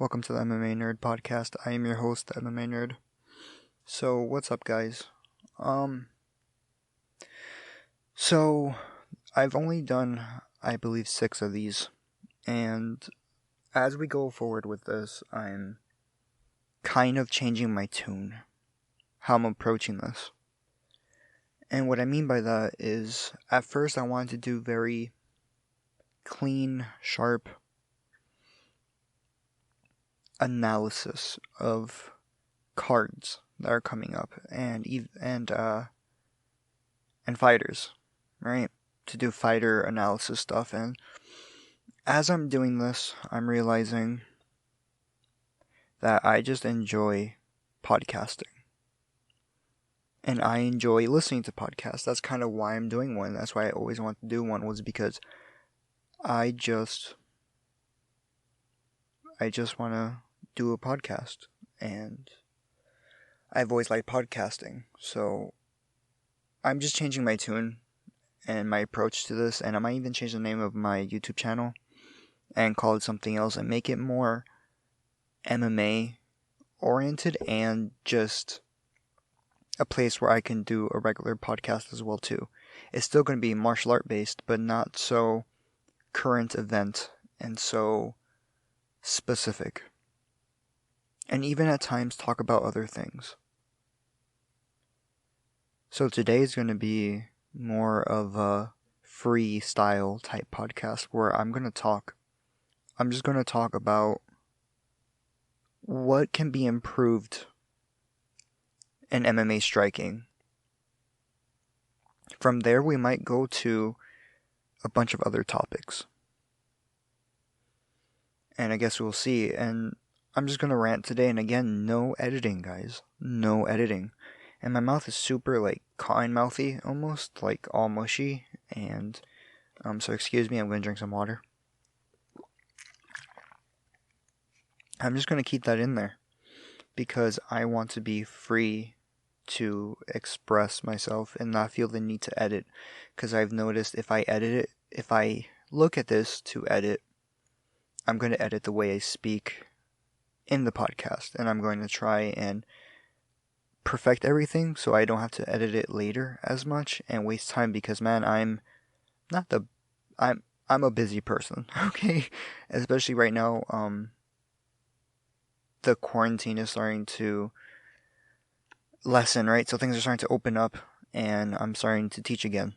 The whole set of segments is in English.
Welcome to the MMA Nerd Podcast. I am your host, the MMA Nerd. So, what's up, guys? So I've only done, I believe, 6 of these, and as we go forward with this, I'm kind of changing my tune, how I'm approaching this. And what I mean by that is, at first I wanted to do very clean, sharp analysis of cards that are coming up and fighters, right? To do fighter analysis stuff. And as I'm doing this, I'm realizing that I just enjoy podcasting. And I enjoy listening to podcasts. That's kind of why I'm doing one. That's why I always wanted to do one, was because I just want to do a podcast. And I've always liked podcasting. So I'm just changing my tune and my approach to this. And I might even change the name of my YouTube channel and call it something else and make it more MMA oriented and just a place where I can do a regular podcast as well too. It's still going to be martial art based, but not so current event and so specific. And even at times talk about other things. So today is going to be more of a freestyle type podcast where I'm just going to talk about what can be improved in MMA striking. From there, we might go to a bunch of other topics. And I guess we'll see. And I'm just going to rant today. And again, no editing, guys. No editing. And my mouth is super, cotton mouthy, almost, all mushy. And, so excuse me, I'm going to drink some water. I'm just going to keep that in there. Because I want to be free to express myself and not feel the need to edit, because I've noticed if I look at this to edit, I'm going to edit the way I speak in the podcast, and I'm going to try and perfect everything so I don't have to edit it later as much and waste time, because man, I'm a busy person, okay? Especially right now, the quarantine is starting to lessen, right? So things are starting to open up and I'm starting to teach again.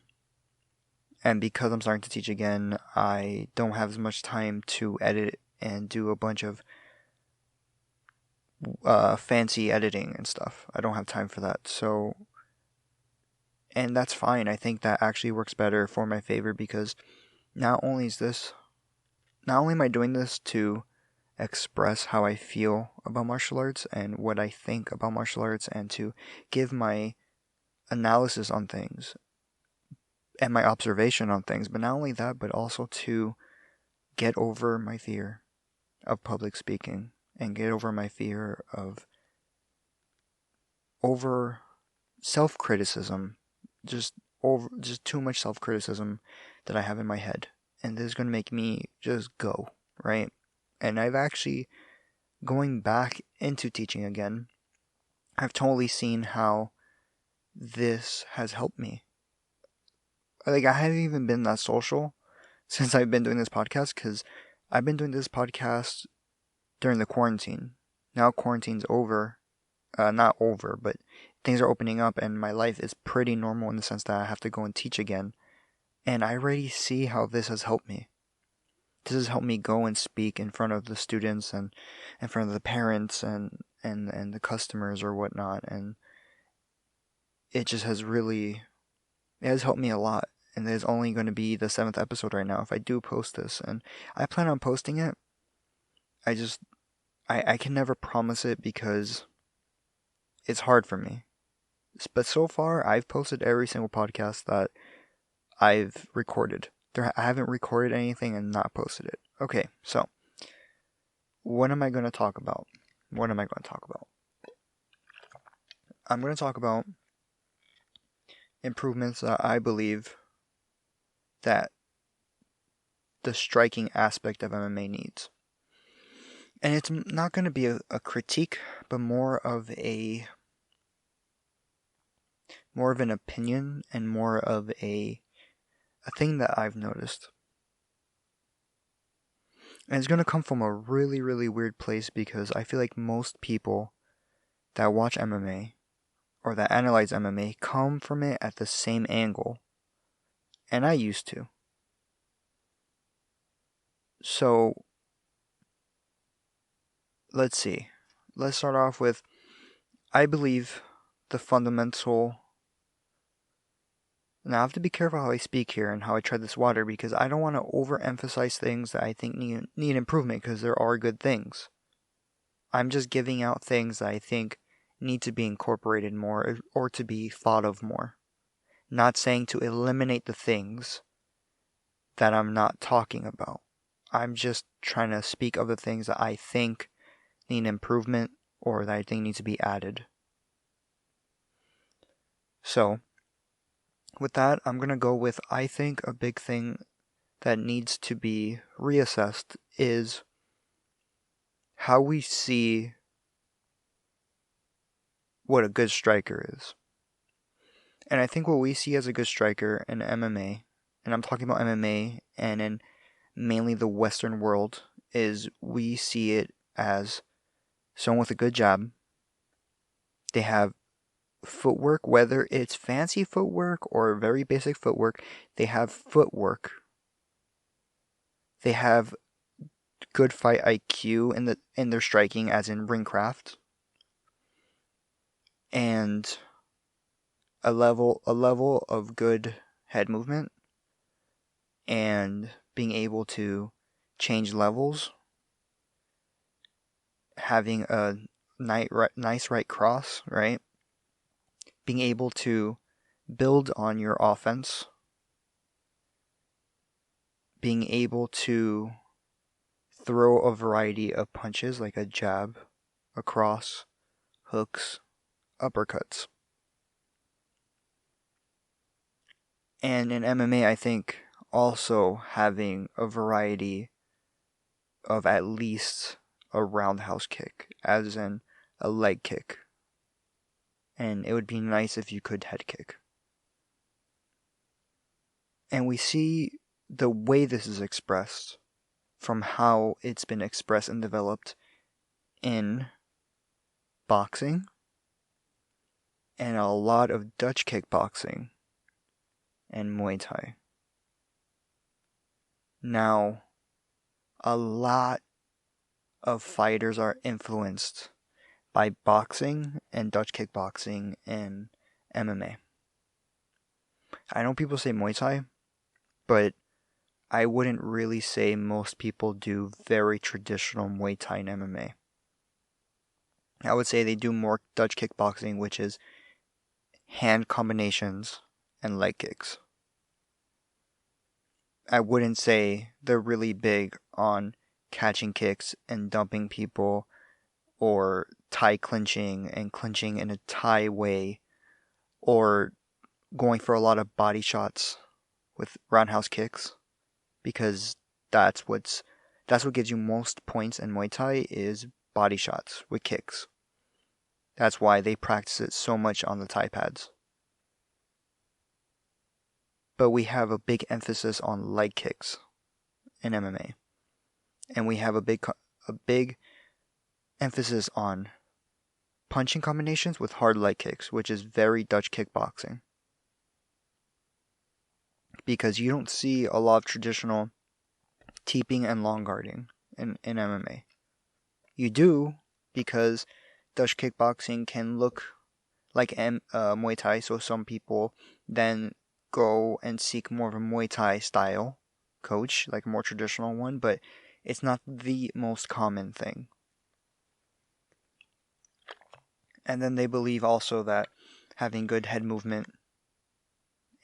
And because I'm starting to teach again, I don't have as much time to edit and do a bunch of fancy editing and stuff. I don't have time for that. So, and that's fine. I think that actually works better for my favor, because not only am I doing this to express how I feel about martial arts and what I think about martial arts and to give my analysis on things and my observation on things, but not only that, but also to get over my fear of public speaking and get over my fear of over self-criticism, just too much self-criticism that I have in my head, and this is going to make me just go, right? And I've actually, going back into teaching again, I've totally seen how this has helped me. I haven't even been that social since I've been doing this podcast, because I've been doing this podcast during the quarantine. Now quarantine's over. Not over, but things are opening up and my life is pretty normal in the sense that I have to go and teach again. And I already see how this has helped me. This has helped me go and speak in front of the students and in front of the parents and the customers or whatnot. And it just has it has helped me a lot. And there's only going to be the 7th episode right now if I do post this. And I plan on posting it. I can never promise it because it's hard for me. But so far, I've posted every single podcast that I've recorded. I haven't recorded anything and not posted it. Okay, so what am I going to talk about? I'm going to talk about improvements that I believe that the striking aspect of MMA needs. And it's not going to be a critique, but more of an opinion and more of a thing that I've noticed. And it's going to come from a really, really weird place because I feel like most people that watch MMA or that analyze MMA come from it at the same angle. And I used to. So, let's see. Let's start off with I believe the fundamental. Now, I have to be careful how I speak here and how I tread this water because I don't want to overemphasize things that I think need improvement because there are good things. I'm just giving out things that I think need to be incorporated more or to be thought of more. Not saying to eliminate the things that I'm not talking about. I'm just trying to speak of the things that I think need improvement or that I think need to be added. So, with that, I'm going to go with I think a big thing that needs to be reassessed is how we see what a good striker is. And I think what we see as a good striker in MMA, and I'm talking about MMA and in mainly the Western world, is we see it as someone with a good jab. They have footwork, whether it's fancy footwork or very basic footwork, they have footwork. They have good fight IQ in their striking, as in ringcraft, and a level of good head movement, and being able to change levels, having a nice right cross, right? Being able to build on your offense, being able to throw a variety of punches like a jab, a cross, hooks, uppercuts. And in MMA, I think also having a variety of at least a roundhouse kick, as in a leg kick. And it would be nice if you could head kick. And we see the way this is expressed from how it's been expressed and developed in boxing and a lot of Dutch kickboxing and Muay Thai. Now, a lot of fighters are influenced by boxing and Dutch kickboxing and MMA. I know people say Muay Thai, but I wouldn't really say most people do very traditional Muay Thai and MMA. I would say they do more Dutch kickboxing, which is hand combinations and leg kicks. I wouldn't say they're really big on catching kicks and dumping people or Thai clinching and clinching in a Thai way or going for a lot of body shots with roundhouse kicks because that's what gives you most points in Muay Thai is body shots with kicks. That's why they practice it so much on the Thai pads. But we have a big emphasis on leg kicks in MMA. And we have a big emphasis on punching combinations with hard leg kicks, which is very Dutch kickboxing. Because you don't see a lot of traditional teeping and long guarding in MMA. You do because Dutch kickboxing can look like Muay Thai, so some people then go and seek more of a Muay Thai style coach, like a more traditional one, but it's not the most common thing. And then they believe also that having good head movement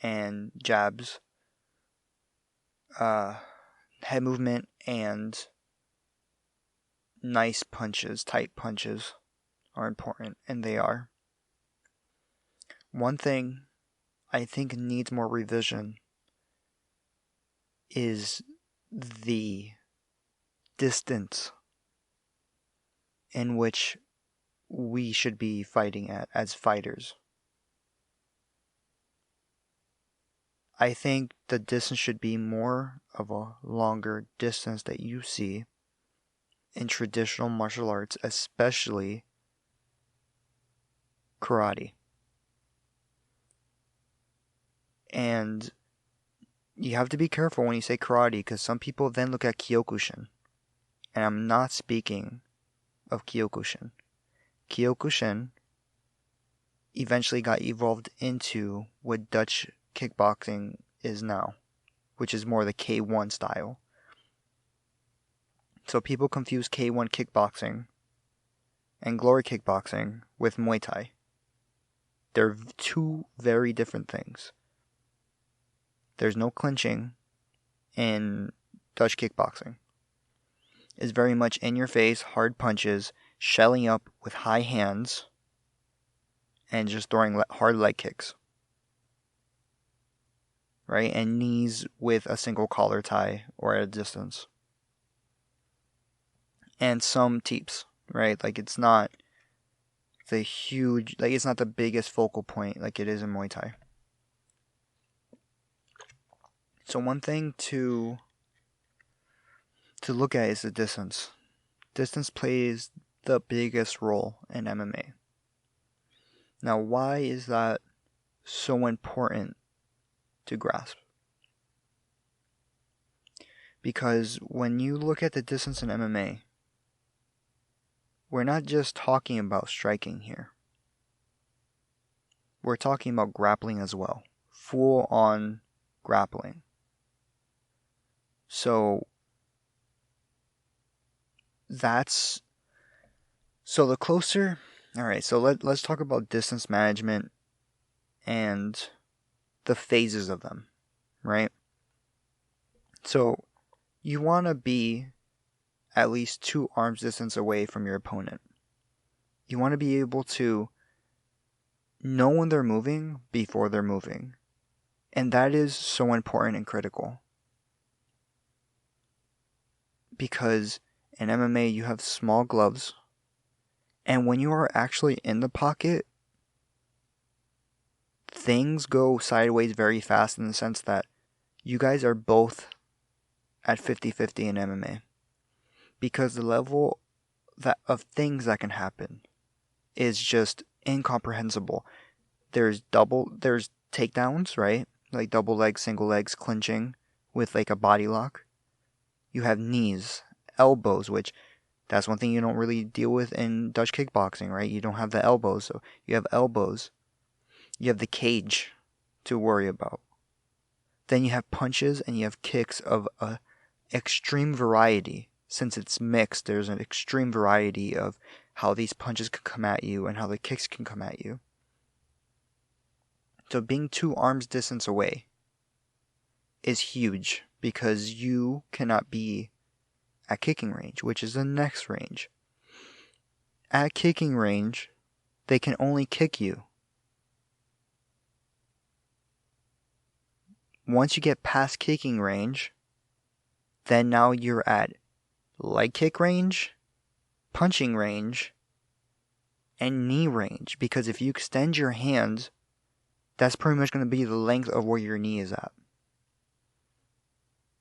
and jabs, head movement and nice punches, tight punches are important, and they are. One thing I think needs more revision is the distance in which we should be fighting at as fighters. I think the distance should be more of a longer distance that you see in traditional martial arts, especially karate. And you have to be careful when you say karate because some people then look at Kyokushin. And I'm not speaking of Kyokushin. Kyokushin eventually got evolved into what Dutch kickboxing is now, which is more the K1 style. So people confuse K1 kickboxing and glory kickboxing with Muay Thai. They're two very different things. There's no clinching in Dutch kickboxing. It's very much in your face, hard punches, shelling up with high hands, and just throwing hard leg kicks. Right? And knees with a single collar tie or at a distance. And some teeps, right? Like it's not it's not the biggest focal point like it is in Muay Thai. So one thing to look at is the distance. Distance plays the biggest role in MMA. Now, why is that so important to grasp? Because when you look at the distance in MMA, we're not just talking about striking here. We're talking about grappling as well. Full on grappling. So the closer. Alright, so let's talk about distance management and the phases of them, right? So you want to be at least 2 arms distance away from your opponent. You want to be able to know when they're moving before they're moving. And that is so important and critical. Because in MMA you have small gloves. And when you are actually in the pocket, things go sideways very fast in the sense that you guys are both at 50-50 in MMA. Because the level of things that can happen is just incomprehensible. There's takedowns, right? Like double legs, single legs, clinching with like a body lock. You have knees, elbows, which that's one thing you don't really deal with in Dutch kickboxing, right? You don't have the elbows, so you have elbows. You have the cage to worry about. Then you have punches and you have kicks of a extreme variety. Since it's mixed, there's an extreme variety of how these punches can come at you and how the kicks can come at you. So being 2 arms distance away is huge because you cannot be at kicking range, which is the next range. At kicking range, they can only kick you. Once you get past kicking range, then now you're at leg kick range, punching range, and knee range. Because if you extend your hands, that's pretty much going to be the length of where your knee is at.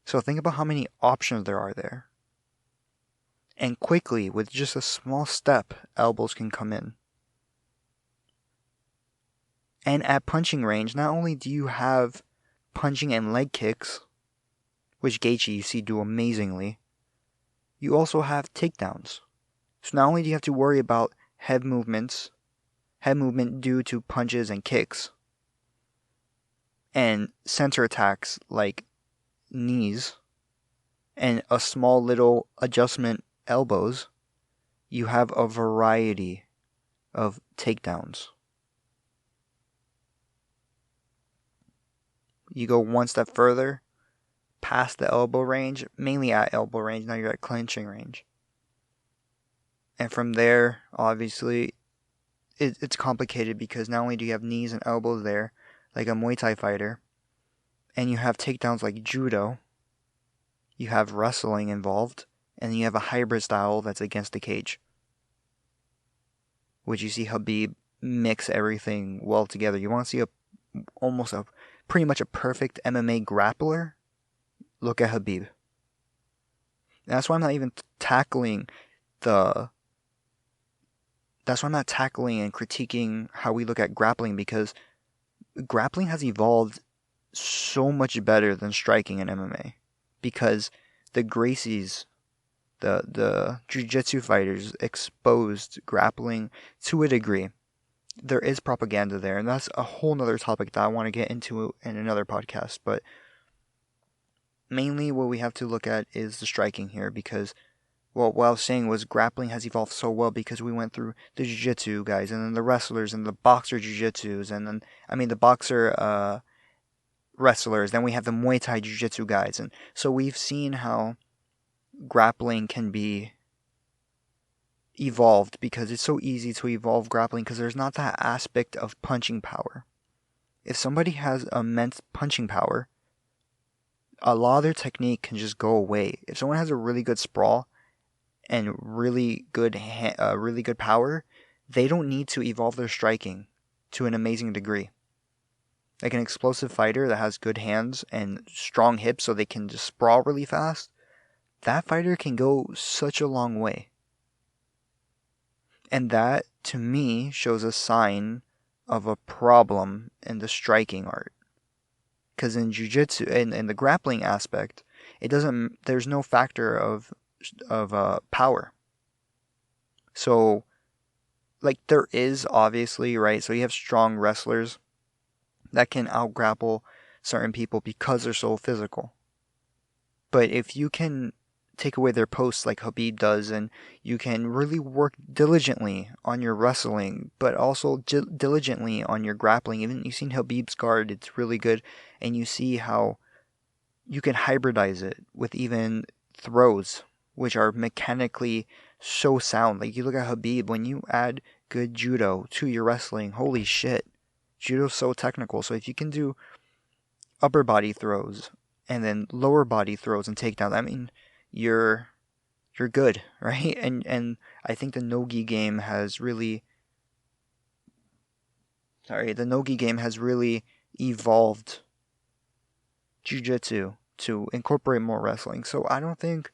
So think about how many options there are there. And quickly, with just a small step, elbows can come in. And at punching range, not only do you have punching and leg kicks, which Gaethje you see do amazingly, you also have takedowns. So not only do you have to worry about head movement due to punches and kicks, and center attacks like knees, and a small little adjustment elbows, you have a variety of takedowns. You go one step further, past the elbow range, mainly at elbow range, now you're at clinching range. And from there, obviously, it's complicated because not only do you have knees and elbows there, like a Muay Thai fighter, and you have takedowns like judo, you have wrestling involved, and you have a hybrid style that's against the cage. which you see Habib mix everything well together. You want to see almost a pretty much a perfect MMA grappler? Look at Habib. And that's why I'm not even tackling the. That's why I'm not tackling and critiquing how we look at grappling, because grappling has evolved so much better than striking in MMA. Because the Gracies, the jiu-jitsu fighters, exposed grappling to a degree. There is propaganda there, and that's a whole nother topic that I want to get into in another podcast. But mainly what we have to look at is the striking here, because, well, what I was saying was grappling has evolved so well because we went through the jiu-jitsu guys, and then the wrestlers, and the boxer jiu-jitsus, and then, the boxer wrestlers, then we have the Muay Thai jiu-jitsu guys, and so we've seen how grappling can be evolved, because it's so easy to evolve grappling because there's not that aspect of punching power. If somebody has immense punching power, a lot of their technique can just go away. If someone has a really good sprawl and really good power, they don't need to evolve their striking to an amazing degree. Like an explosive fighter that has good hands and strong hips so they can just sprawl really fast, that fighter can go such a long way. And that, to me, shows a sign of a problem in the striking art. Because in jiu-jitsu, in the grappling aspect, there's no factor of power. So, like, there is, obviously, right? So you have strong wrestlers that can out-grapple certain people because they're so physical. But if you can take away their posts like Habib does, and you can really work diligently on your wrestling, but also diligently on your grappling. Even you've seen Habib's guard, it's really good, and you see how you can hybridize it with even throws, which are mechanically so sound. Like you look at Habib, when you add good judo to your wrestling, holy shit, judo's so technical. So if you can do upper body throws and then lower body throws and takedowns, you're good, right? And I think the Nogi game has really evolved jiu-jitsu to incorporate more wrestling. So I don't think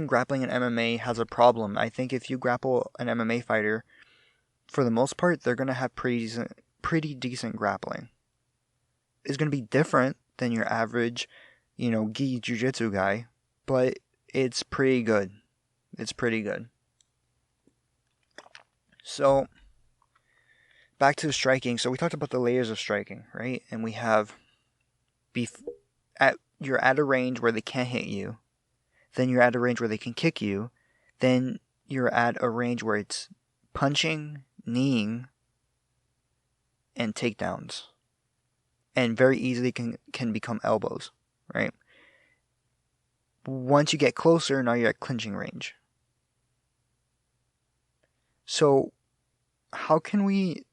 grappling in MMA has a problem. I think if you grapple an MMA fighter, for the most part, they're gonna have pretty decent grappling. It's gonna be different than your average, gi jiu-jitsu guy, but it's pretty good. It's pretty good. So, back to striking. So we talked about the layers of striking, right? And we have you're at a range where they can't hit you. Then you're at a range where they can kick you. Then you're at a range where it's punching, kneeing, and takedowns. And very easily can become elbows, right? Once you get closer, now you're at clinching range. So, how can we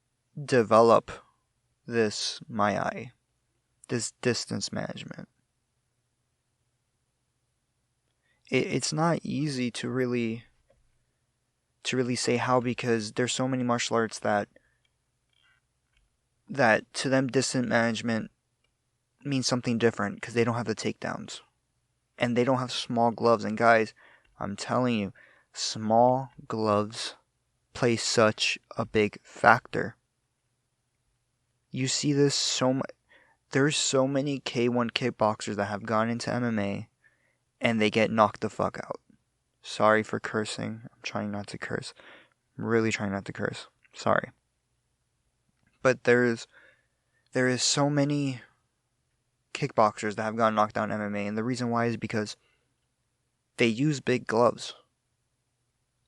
develop this this distance management? It's not easy to really say how, because there's so many martial arts that to them distance management means something different because they don't have the takedowns. And they don't have small gloves. And guys, I'm telling you, small gloves play such a big factor. You see this so much. There's so many K1 kickboxers that have gone into MMA and they get knocked the fuck out. Sorry for cursing. I'm trying not to curse. I'm really trying not to curse. Sorry. But there is so many kickboxers that have gotten knocked down MMA, and the reason why is because they use big gloves.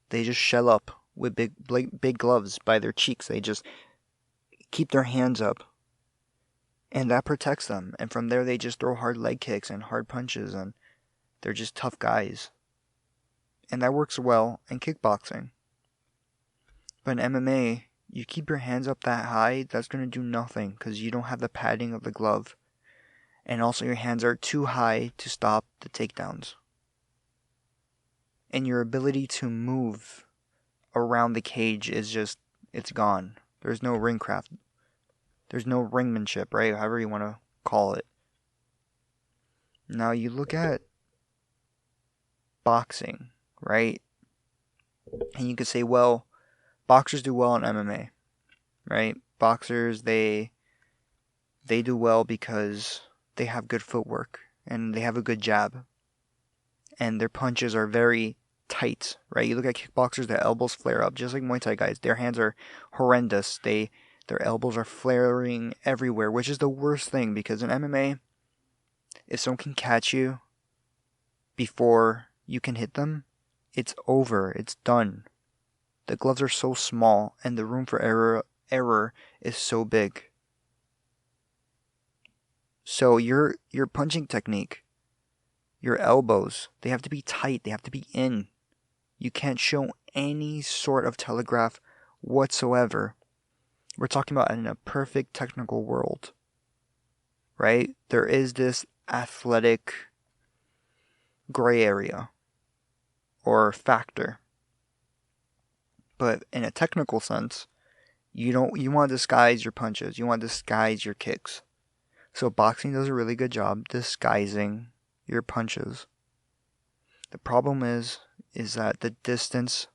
They just shell up with big gloves by their cheeks. They just keep their hands up, and that protects them. And from there, they just throw hard leg kicks and hard punches, and they're just tough guys. And that works well in kickboxing. But in MMA, you keep your hands up that high, that's going to do nothing because you don't have the padding of the glove. And also your hands are too high to stop the takedowns. And your ability to move around the cage is just, it's gone. There's no ring craft. There's no ringmanship, right? However you want to call it. Now you look at boxing, right? And you could say, well, boxers do well in MMA, right? Boxers, they do well because they have good footwork and they have a good jab and their punches are very tight, right? You look at kickboxers, their elbows flare up, just like Muay Thai guys. Their hands are horrendous. Their elbows are flaring everywhere, which is the worst thing because in MMA, if someone can catch you before you can hit them, it's over. It's done. The gloves are so small and the room for error is so big. So your punching technique, your elbows, they have to be tight, they have to be in. You can't show any sort of telegraph whatsoever. We're talking about in a perfect technical world, right? There is this athletic gray area or factor. But in a technical sense, you want to disguise your punches, you want to disguise your kicks. So boxing does a really good job disguising your punches. The problem is that the distance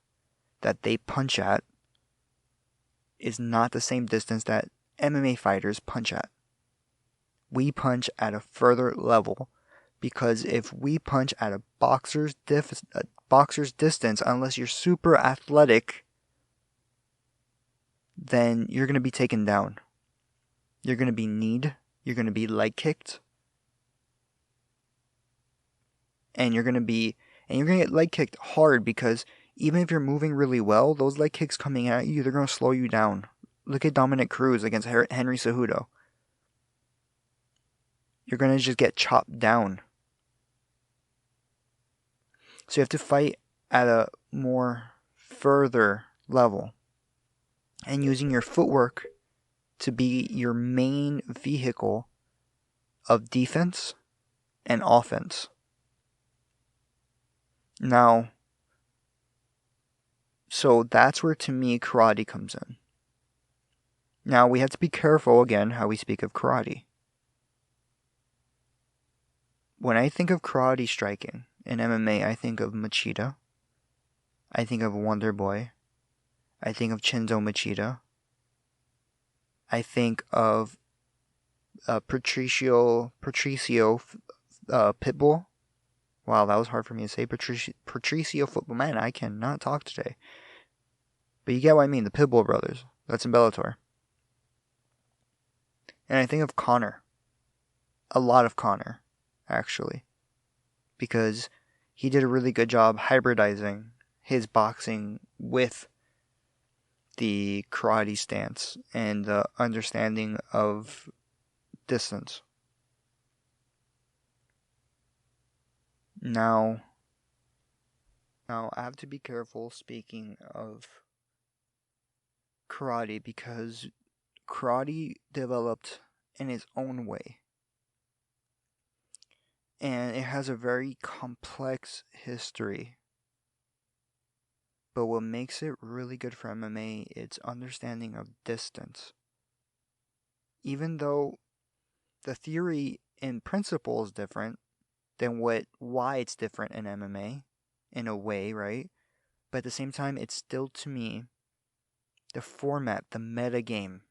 that they punch at is not the same distance that MMA fighters punch at. We punch at a further level because if we punch at a boxer's distance, unless you're super athletic, then you're going to be taken down. You're going to be kneed, you're going to be leg kicked, and you're going to get leg kicked hard because even if you're moving really well, those leg kicks coming at you, they're going to slow you down. Look at Dominic Cruz against Henry Cejudo. You're going to just get chopped down. So you have to fight at a more further level and using your footwork to be your main vehicle of defense and offense. Now, so that's where to me karate comes in. Now we have to be careful again how we speak of karate. When I think of karate striking in MMA, I think of Machida. I think of Wonder Boy. I think of Chinzo Machida. I think of Patricio Pitbull. Wow, that was hard for me to say. Patricio Football. Man, I cannot talk today. But you get what I mean, the Pitbull brothers. That's in Bellator. And I think of Conor. A lot of Conor, actually. Because he did a really good job hybridizing his boxing with the karate stance and the understanding of distance. Now I have to be careful speaking of karate because karate developed in its own way. And it has a very complex history. But what makes it really good for MMA, it's understanding of distance. Even though the theory in principle is different than why it's different in MMA, in a way, right? But at the same time, it's still, to me, the format, the meta game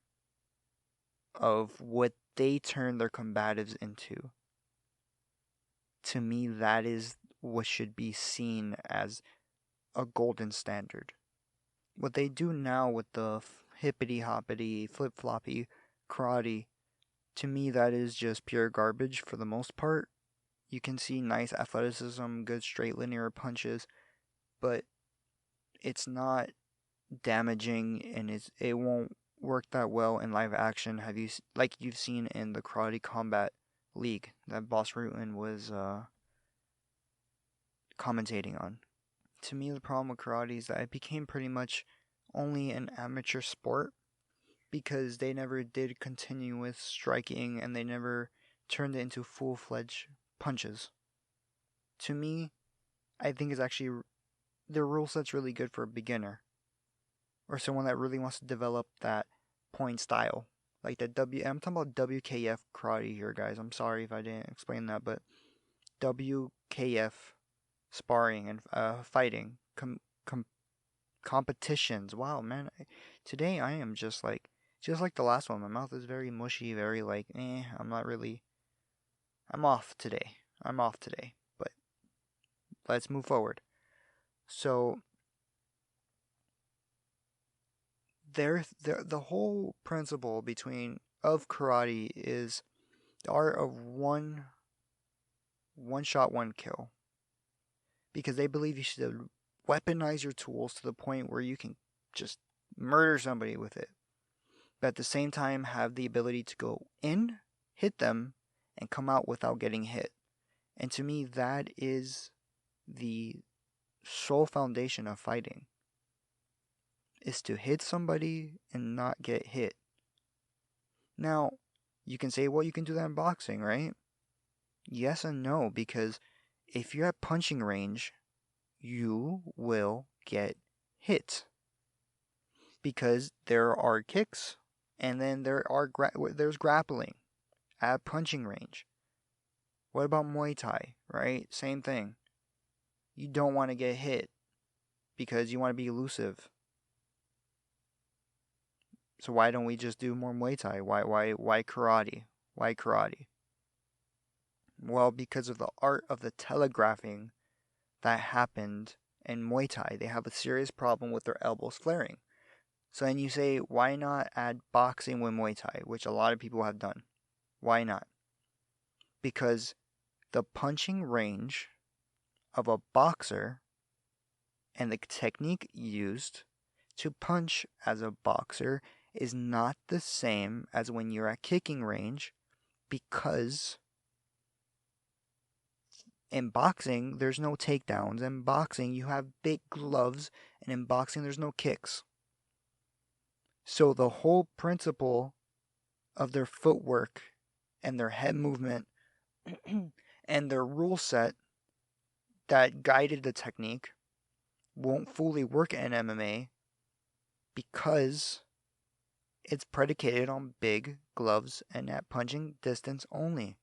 of what they turn their combatives into. To me, that is what should be seen as a golden standard. What they do now with the hippity hoppity, flip floppy karate, to me, that is just pure garbage for the most part. You can see nice athleticism, good straight linear punches, but it's not damaging and it won't work that well in live action. Like you've seen in the Karate Combat League that Boss Rutan was commentating on. To me, the problem with karate is that it became pretty much only an amateur sport because they never did continue with striking and they never turned it into full-fledged punches. To me, I think it's actually the rule set's really good for a beginner. or someone that really wants to develop that point style. Like I'm talking about WKF karate here, guys. I'm sorry if I didn't explain that, but WKF sparring and fighting competitions. Wow, man, today I am just like the last one. My mouth is very mushy, very like, I'm not really. I'm off today. I'm off today. But let's move forward. So the whole principle of karate is the art of one shot, one kill. Because they believe you should weaponize your tools to the point where you can just murder somebody with it. But at the same time have the ability to go in, hit them, and come out without getting hit. And to me, that is the sole foundation of fighting. Is to hit somebody and not get hit. Now, you can say, well, you can do that in boxing, right? Yes and no, because if you're at punching range, you will get hit. Because there are kicks, and then there's grappling at punching range. What about Muay Thai, right? Same thing. You don't want to get hit because you want to be elusive. So why don't we just do more Muay Thai? Why karate? Why karate? Well, because of the art of the telegraphing that happened in Muay Thai. They have a serious problem with their elbows flaring. So then you say, why not add boxing with Muay Thai, which a lot of people have done? Why not? Because the punching range of a boxer and the technique used to punch as a boxer is not the same as when you're at kicking range, because in boxing there's no takedowns. In boxing you have big gloves, and in boxing there's no kicks. So the whole principle of their footwork and their head movement and their rule set that guided the technique won't fully work in MMA because it's predicated on big gloves and at punching distance only.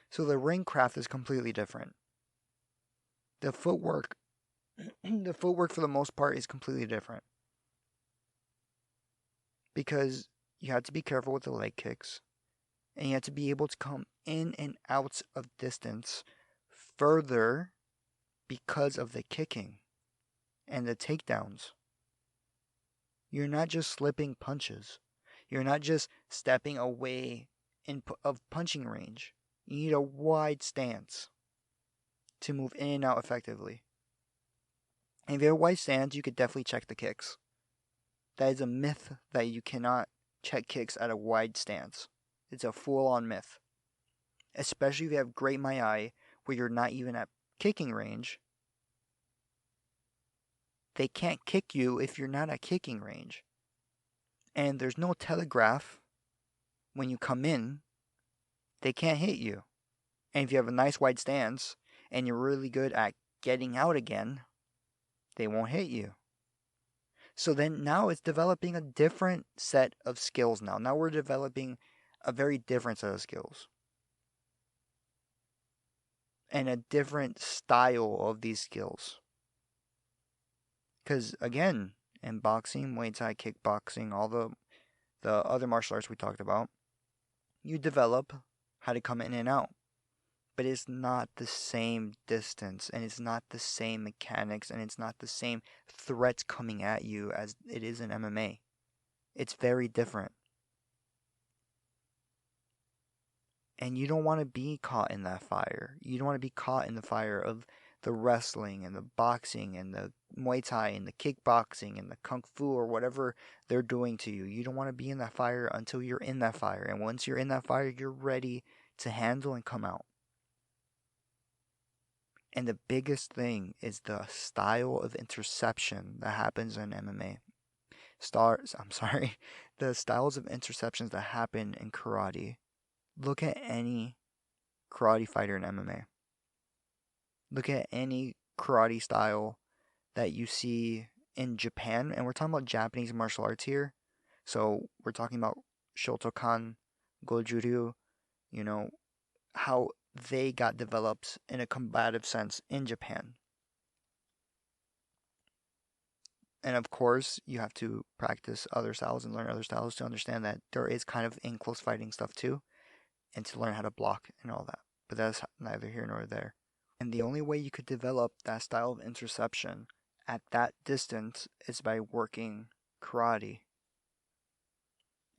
So the ring craft is completely different. The footwork for the most part is completely different. Because you have to be careful with the leg kicks, and you have to be able to come in and out of distance further because of the kicking and the takedowns. You're not just slipping punches. You're not just stepping away of punching range. You need a wide stance to move in and out effectively. And if you have a wide stance, you could definitely check the kicks. That is a myth that you cannot check kicks at a wide stance. It's a full-on myth. Especially if you have great Muay where you're not even at kicking range. They can't kick you if you're not at kicking range. And there's no telegraph when you come in. They can't hit you. And if you have a nice wide stance and you're really good at getting out again, they won't hit you. So then now it's developing a different set of skills now. Now we're developing a very different set of skills. And a different style of these skills. Because again, in boxing, Muay Thai, kickboxing, all the other martial arts we talked about, you develop how to come in and out. But it's not the same distance, and it's not the same mechanics, and it's not the same threats coming at you as it is in MMA. It's very different. And you don't want to be caught in that fire. You don't want to be caught in the fire of the wrestling and the boxing and the Muay Thai and the kickboxing and the Kung Fu or whatever they're doing to you. You don't want to be in that fire until you're in that fire. And once you're in that fire, you're ready to handle and come out. And the biggest thing is the style of interception that happens in MMA. The styles of interceptions that happen in karate. Look at any karate fighter in MMA. Look at any karate style that you see in Japan, and we're talking about Japanese martial arts here. So we're talking about Shotokan, Goju-ryu, you know, how they got developed in a combative sense in Japan. And of course, you have to practice other styles and learn other styles to understand that there is kind of in close fighting stuff too, and to learn how to block and all that. But that's neither here nor there. And the only way you could develop that style of interception at that distance is by working karate.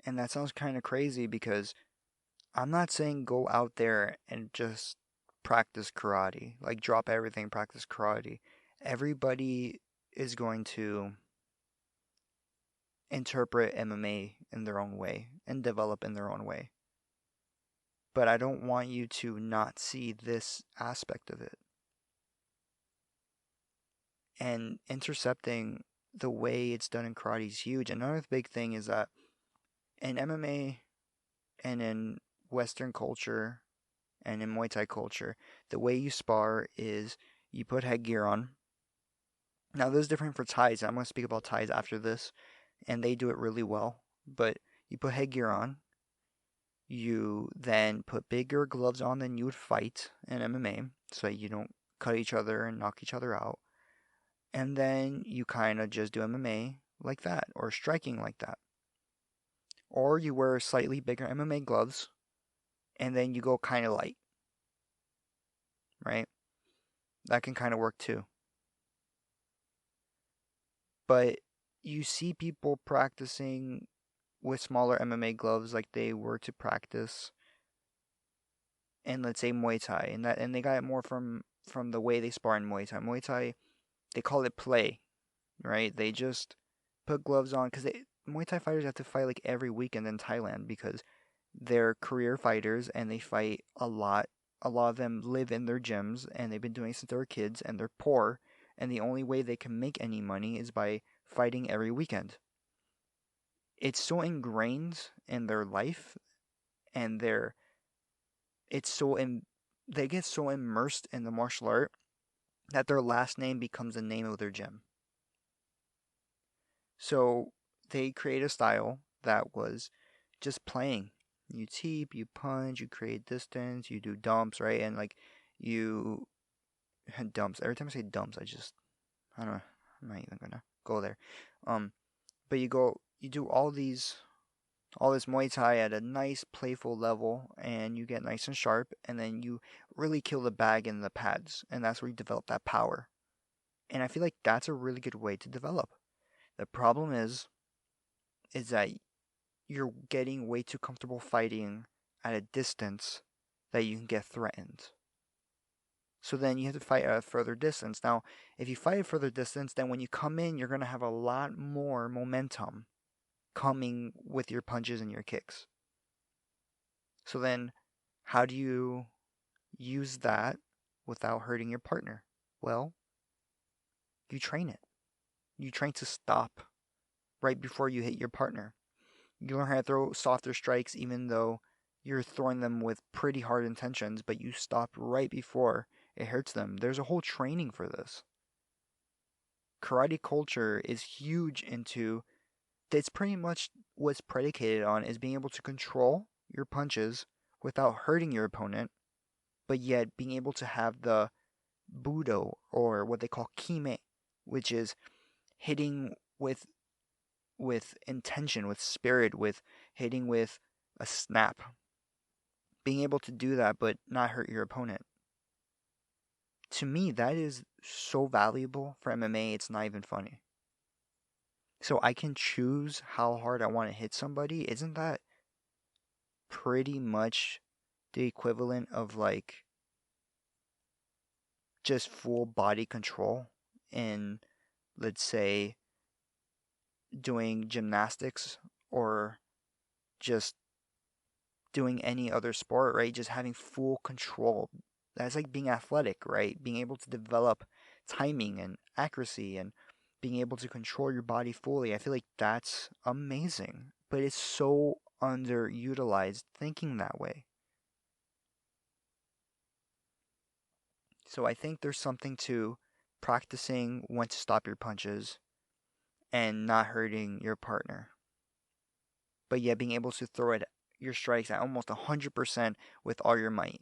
And that sounds kind of crazy because I'm not saying go out there and just practice karate, like drop everything, practice karate. Everybody is going to interpret MMA in their own way and develop in their own way. But I don't want you to not see this aspect of it. And intercepting the way it's done in karate is huge. Another big thing is that in MMA and in Western culture and in Muay Thai culture, the way you spar is you put headgear on. Now, this is different for Thais. I'm going to speak about Thais after this, and they do it really well. But you put headgear on. You then put bigger gloves on than you would fight in MMA, so you don't cut each other and knock each other out. And then you kind of just do MMA like that, or striking like that. Or you wear slightly bigger MMA gloves, and then you go kind of light, right? That can kind of work too. But you see people practicing with smaller MMA gloves like they were to practice in, let's say, Muay Thai, and they got it more from the way they spar in Muay Thai. Muay Thai, they call it play, right? They just put gloves on because Muay Thai fighters have to fight like every weekend in Thailand because they're career fighters and they fight a lot. A lot of them live in their gyms and they've been doing it since they were kids and they're poor. And the only way they can make any money is by fighting every weekend. It's so ingrained in their life and it's so they get so immersed in the martial art that their last name becomes the name of their gym. So they create a style that was just playing. You teep, you punch, you create distance, you do dumps, right? And like you dumps. Every time I say dumps, I don't know. I'm not even gonna go there. Um, but you do all this Muay Thai at a nice playful level, and you get nice and sharp, and then you really kill the bag and the pads, and that's where you develop that power. And I feel like that's a really good way to develop. The problem is that you're getting way too comfortable fighting at a distance that you can get threatened. So then you have to fight at a further distance. Now, if you fight a further distance, then when you come in, you're going to have a lot more momentum coming with your punches and your kicks. So then, how do you use that without hurting your partner? Well, you train it. You train to stop right before you hit your partner. You learn how to throw softer strikes even though you're throwing them with pretty hard intentions, but you stop right before it hurts them. There's a whole training for this. Karate culture is huge into that's pretty much what's predicated on is being able to control your punches without hurting your opponent, but yet being able to have the budo or what they call kime, which is hitting with intention, with spirit, with hitting with a snap. Being able to do that but not hurt your opponent. To me, that is so valuable for MMA, it's not even funny. So I can choose how hard I want to hit somebody. Isn't that pretty much the equivalent of like just full body control in, let's say, doing gymnastics or just doing any other sport, right? Just having full control. That's like being athletic, right? Being able to develop timing and accuracy and being able to control your body fully. I feel like that's amazing, but it's so underutilized thinking that way. So I think there's something to practicing when to stop your punches, and not hurting your partner, but yet being able to throw it your strikes at almost 100% with all your might.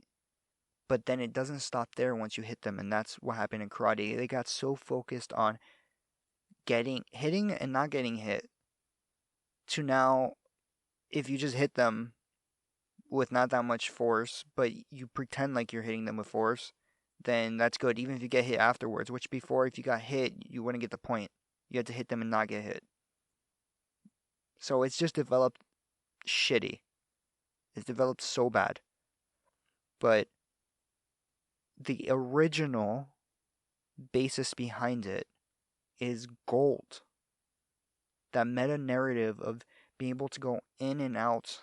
But then it doesn't stop there once you hit them, and that's what happened in karate. They got so focused on hitting and not getting hit, to now, if you just hit them with not that much force, but you pretend like you're hitting them with force, then that's good, even if you get hit afterwards. Which before, if you got hit, you wouldn't get the point. You had to hit them and not get hit. So it's just developed shitty. It's developed so bad. But the original basis behind it is gold. That meta narrative of being able to go in and out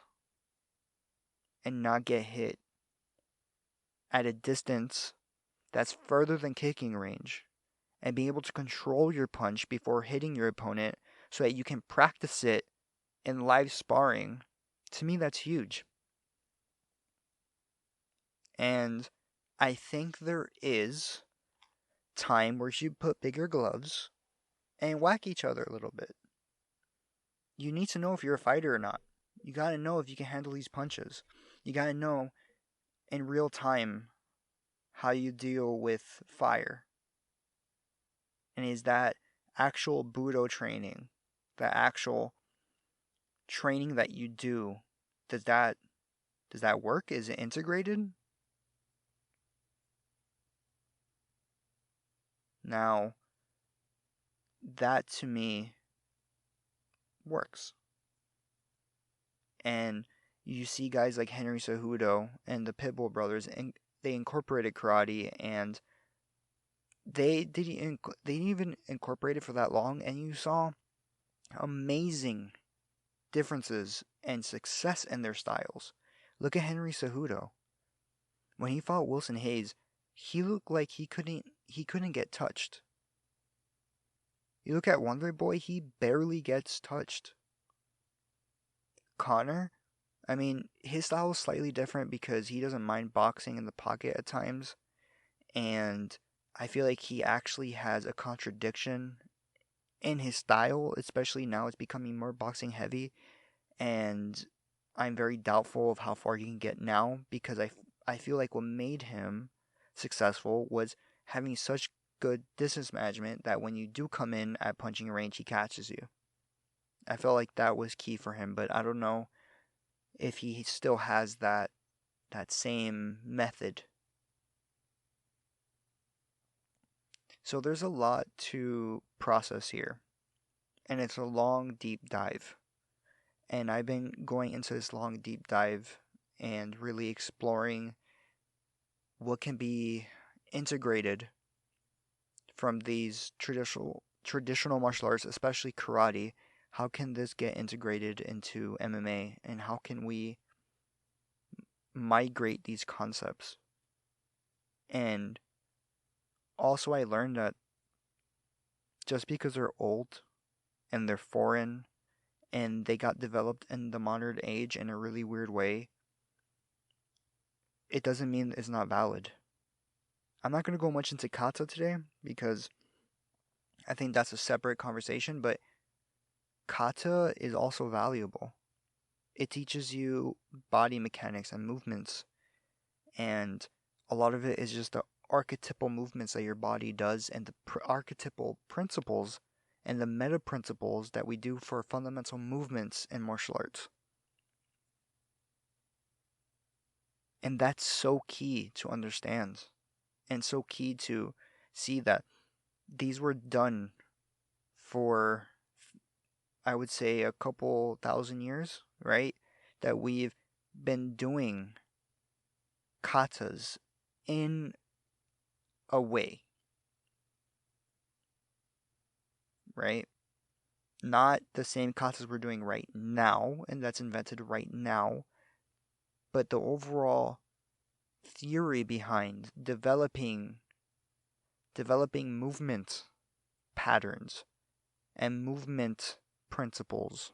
and not get hit at a distance that's further than kicking range, and being able to control your punch before hitting your opponent so that you can practice it in live sparring, to me, that's huge. And I think there is time where you should put bigger gloves and whack each other a little bit. You need to know if you're a fighter or not. You gotta know if you can handle these punches. You gotta know in real time how you deal with fire. And is that actual Budo training, the actual training that you do, does that work? Is it integrated? Now, that to me works. And you see guys like Henry Cejudo and the Pitbull brothers, and they incorporated karate, and they didn't even incorporate it for that long, and you saw amazing differences and success in their styles. Look at Henry Cejudo. When he fought Wilson Hayes, he looked like he couldn't get touched. You look at Wonder Boy, he barely gets touched. Connor, I mean, his style is slightly different because he doesn't mind boxing in the pocket at times, and I feel like he actually has a contradiction in his style, especially now it's becoming more boxing heavy, and I'm very doubtful of how far he can get now because I feel like what made him successful was having such good distance management that when you do come in at punching range, he catches you. I felt like that was key for him, but I don't know if he still has that same method. So there's a lot to process here, and it's a long, deep dive. And I've been going into this long, deep dive and really exploring what can be integrated from these traditional martial arts, especially karate. How can this get integrated into MMA, and how can we migrate these concepts? And also, I learned that just because they're old and they're foreign and they got developed in the modern age in a really weird way, it doesn't mean it's not valid. I'm not going to go much into kata today because I think that's a separate conversation, but kata is also valuable. It teaches you body mechanics and movements, and a lot of it is just the archetypal movements that your body does and the archetypal principles and the meta principles that we do for fundamental movements in martial arts. And that's so key to understand and so key to see that these were done for, I would say, a couple thousand years, right? That we've been doing katas in a way, right? Not the same katas we're doing right now, and that's invented right now, but the overall theory behind developing movement patterns and movement principles.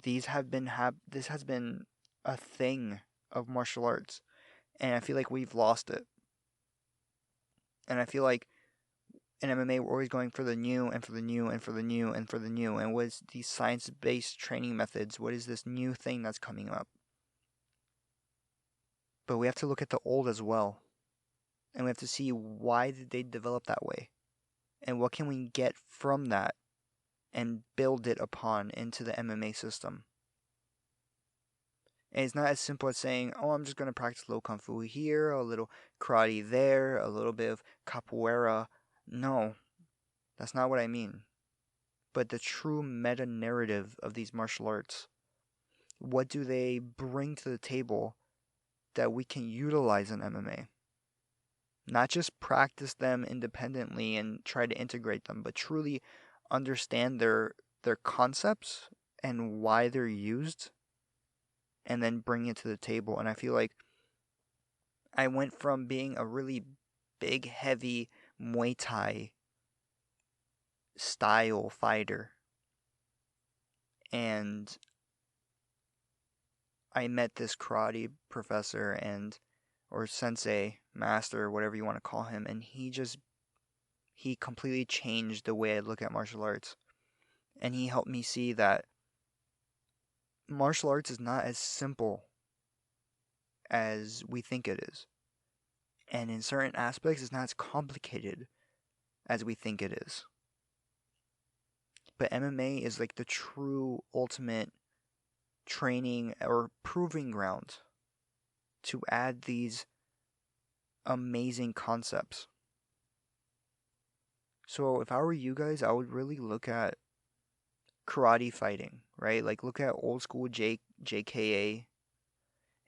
This has been a thing of martial arts, and I feel like we've lost it. And I feel like in MMA, we're always going for the new and for the new and for the new and for the new. And what is these science-based training methods? What is this new thing that's coming up? But we have to look at the old as well. And we have to see why did they develop that way? And what can we get from that and build it upon into the MMA system? And it's not as simple as saying, oh, I'm just going to practice low kung fu here, a little karate there, a little bit of capoeira. No, that's not what I mean. But the true meta narrative of these martial arts. What do they bring to the table that we can utilize in MMA? Not just practice them independently and try to integrate them, but truly understand their concepts and why they're used, and then bring it to the table. And I feel like I went from being a really big, heavy Muay Thai style fighter, and I met this karate professor and or sensei, master, whatever you want to call him, and he completely changed the way I look at martial arts. And he helped me see that martial arts is not as simple as we think it is. And in certain aspects, it's not as complicated as we think it is. But MMA is like the true ultimate training or proving ground to add these amazing concepts. So if I were you guys, I would really look at karate fighting, right? Like look at old school JKA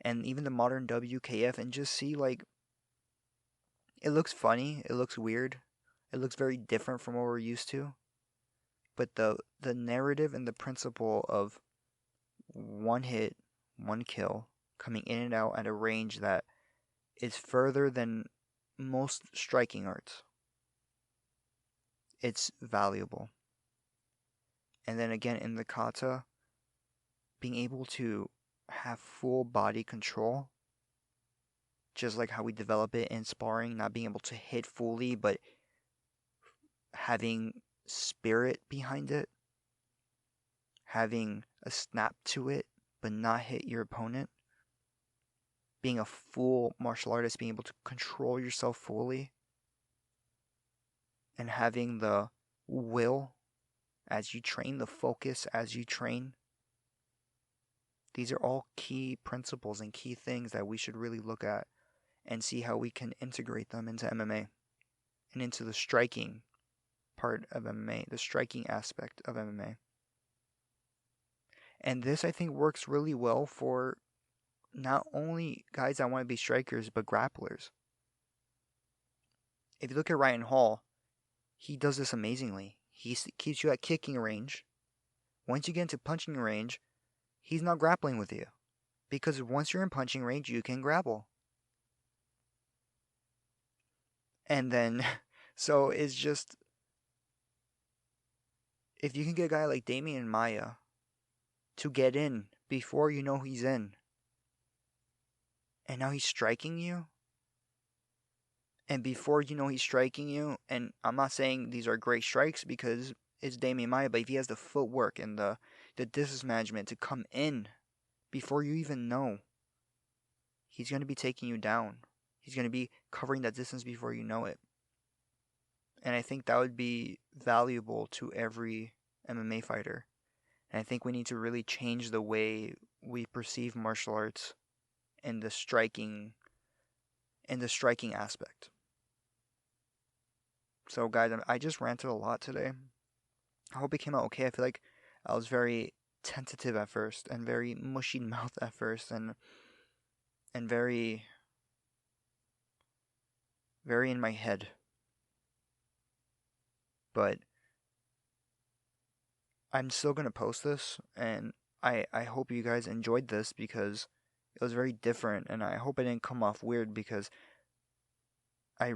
and even the modern WKF and just see like it looks funny, it looks weird, it looks very different from what we're used to. But the narrative and the principle of one hit, one kill, coming in and out at a range that is further than most striking arts. It's valuable. And then again in the kata, being able to have full body control, just like how we develop it in sparring, not being able to hit fully, but having spirit behind it, having a snap to it, but not hit your opponent, being a full martial artist, being able to control yourself fully, and having the will as you train, the focus as you train. These are all key principles and key things that we should really look at and see how we can integrate them into MMA and into the striking part of MMA, the striking aspect of MMA. And this, I think, works really well for not only guys that want to be strikers, but grapplers. If you look at Ryan Hall, he does this amazingly. He keeps you at kicking range. Once you get into punching range, he's not grappling with you. Because once you're in punching range, you can grapple. And then, so it's just, if you can get a guy like Damian Maia to get in before you know he's in, and now he's striking you, and before you know he's striking you, and I'm not saying these are great strikes because it's Damian Maia, but if he has the footwork and the distance management to come in before you even know, he's going to be taking you down. He's going to be covering that distance before you know it. And I think that would be valuable to every MMA fighter. And I think we need to really change the way we perceive martial arts in the striking aspect. So guys, I just ranted a lot today. I hope it came out okay. I feel like I was very tentative at first and very mushy mouth at first and very in my head. But I'm still going to post this, and I hope you guys enjoyed this because it was very different, and I hope it didn't come off weird because I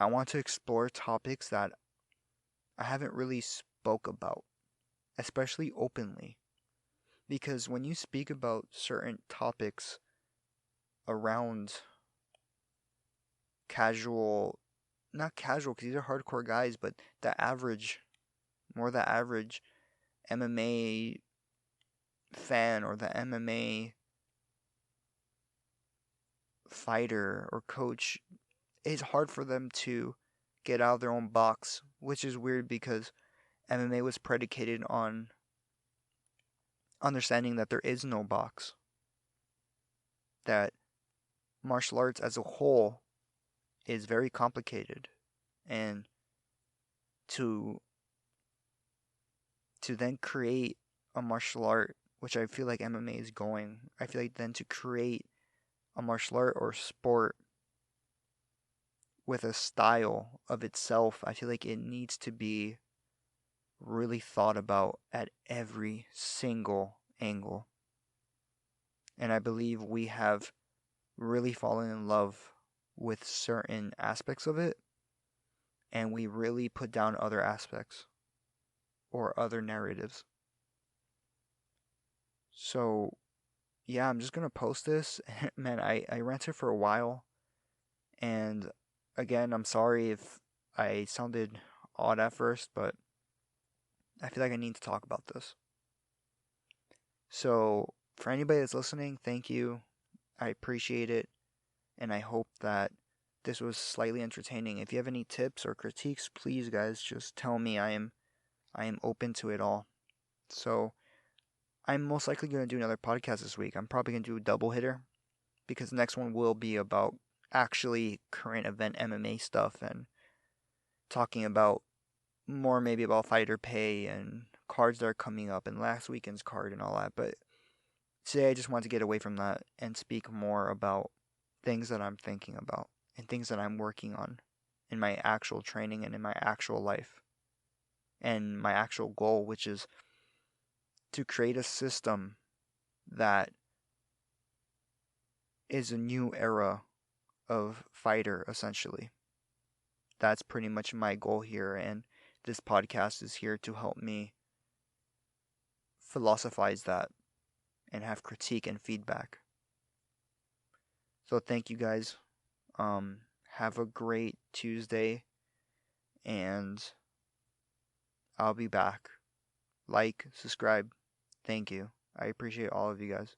want to explore topics that I haven't really spoke about, especially openly. Because when you speak about certain topics around casual not casual, because these are hardcore guys, but the average, more the average MMA fan or the MMA fighter or coach, it's hard for them to get out of their own box, which is weird because MMA was predicated on understanding that there is no box, that martial arts as a whole is very complicated, and to then create a martial art, which I feel like MMA is going, I feel like then to create a martial art or sport with a style of itself, I feel like it needs to be really thought about at every single angle. And I believe we have really fallen in love with certain aspects of it, and we really put down other aspects or other narratives. So, yeah, I'm just gonna post this. Man, I ranted for a while, and again, I'm sorry if I sounded odd at first, but I feel like I need to talk about this. So, for anybody that's listening, thank you. I appreciate it, and I hope that this was slightly entertaining. If you have any tips or critiques, please guys just tell me. I am open to it all. So, I'm most likely going to do another podcast this week. I'm probably going to do a double hitter because the next one will be about actually current event MMA stuff and talking about more maybe about fighter pay and cards that are coming up and last weekend's card and all that. But today I just want to get away from that and speak more about things that I'm thinking about and things that I'm working on in my actual training and in my actual life and my actual goal, which is to create a system that is a new era of fighter, essentially. That's pretty much my goal here, and this podcast is here to help me philosophize that and have critique and feedback. So thank you guys. Have a great Tuesday, and I'll be back. Like, subscribe. Thank you. I appreciate all of you guys.